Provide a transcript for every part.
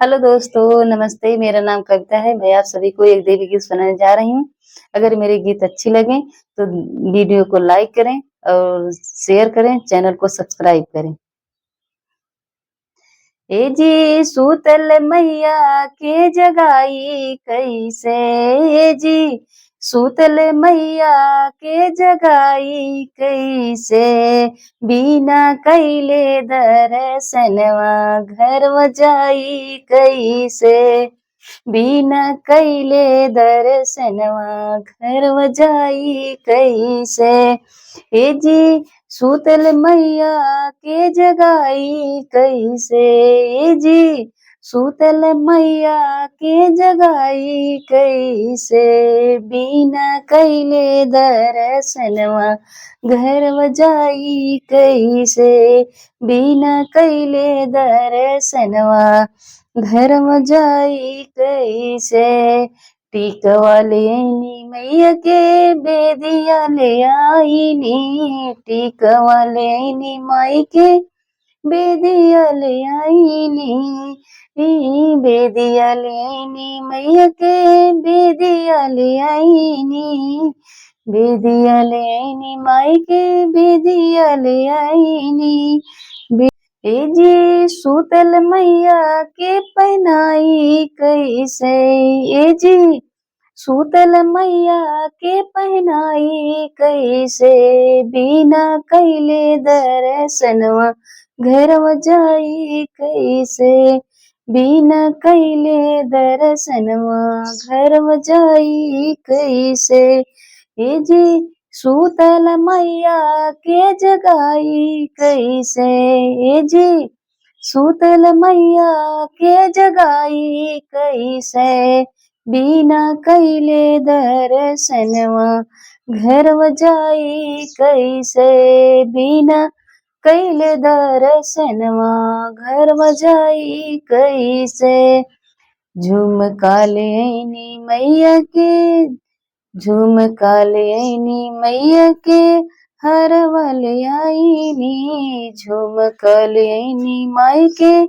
Hello दोस्तों, नमस्ते। मेरा नाम कविता है। मैं आप सभी को एक देवी गीत सुनाने जा रही हूँ। अगर मेरे गीत अच्छी लगे तो वीडियो को लाइक करें और शेयर करें, चैनल को सब्सक्राइब करें। ए जी सूतल मैया के जगाई कैसे, ए जी सूतल मैया के जगाई कैसे, बिना कैले दर्शनवा घर जाई कैसे, बिना कैले दर्शनवा घर जाई कैसे, ए जी सूतल मैया के जगाई कैसे, ए जी सूतल मैया के जगाई कैसे, बिना कैले दर्शनवा घर जाई कैसे, बिना कैले दर्शनवा घर जाई कैसे, टिकवा लेनी मैया के बेदिया ले आईनी, टिकवा लेनी माई के बेदिया ले आईनी, बेदिया लेनी मैया के बेदिया ले आईनी, बेदिया लेनी माई के बेदिया ले आईनी, ए जी सूतल मैया के पहनाई कैसे, ए जी सूतल मैया के पहनाई कैसे, बिना कैले दर्शनवा घर जाई कैसे, बिना कैले दर्शनवा घर जाई कैसे, ए जी सूतल मैया के जगाई कैसे, ए जी सूतल मैया के जगाई कैसे, बिना कैले दर्शनवा घर जाई कैसे, बिना कैले दर्शनवा घर जाई कैसे, झुमका लेनी मैया के, झुमका लेनी मैया के हरवा ले आईनी, झुमका लेनी माई के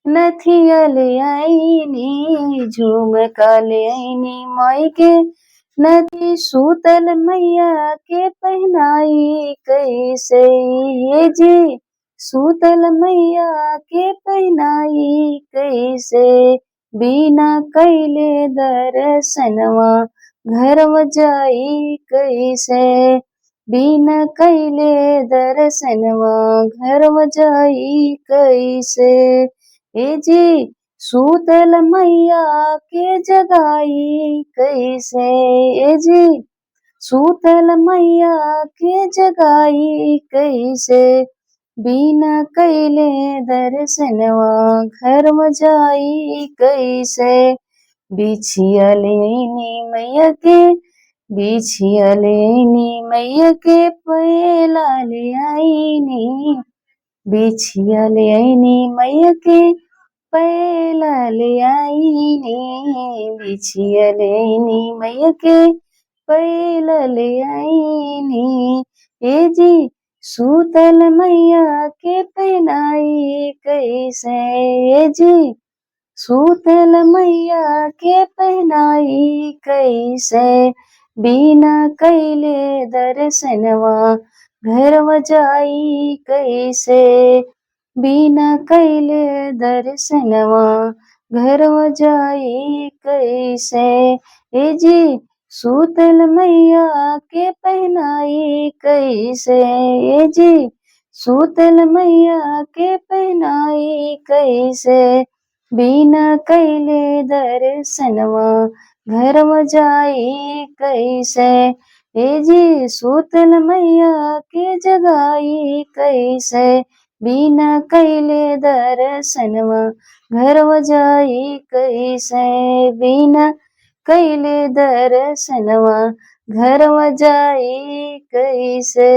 नथिया ले आईनी, झुमका लेनी माई के नथी, सूतल मैया के पहनाई कैसे, ये जी सूतल मैया के पहनाई कैसे, बिना कैले दर्शनवा घर जाई कैसे, बिना कैले दर्शनवा घर जाई कैसे, ए जी सूतल मैया के जगाई कैसे, ए जी सूतल मैया के जगाई कैसे, बिना कैले दर्शनवा घर जाई कैसे, बिछिया लेनी मैया के, बिछिया लेनी मैया के पहला ले आईनी, बिछिया लेनी मैया के पहला ले आईनी, बिछिया लेनी मैया के पहला ले आईनी, ए जी सूतल मैया के पहनाई कैसे, ए जी सूतल मैया के पहनाई कैसे, बिना कैले दर्शनवा घर जाई कैसे, बिना कैले दर्शनवा घर जाई कैसे, ए जी सूतल मैया के पहनाई कैसे, ए जी सूतल मैया के पहनाई कैसे, बिना कैले दर्शनवा घर जाई कैसे, ए जी सूतल मैया के जगाई कैसे, बिना कैले दर्शनवा घर जाई कैसे, बिना कैले दर्शनवा घर जाई कैसे।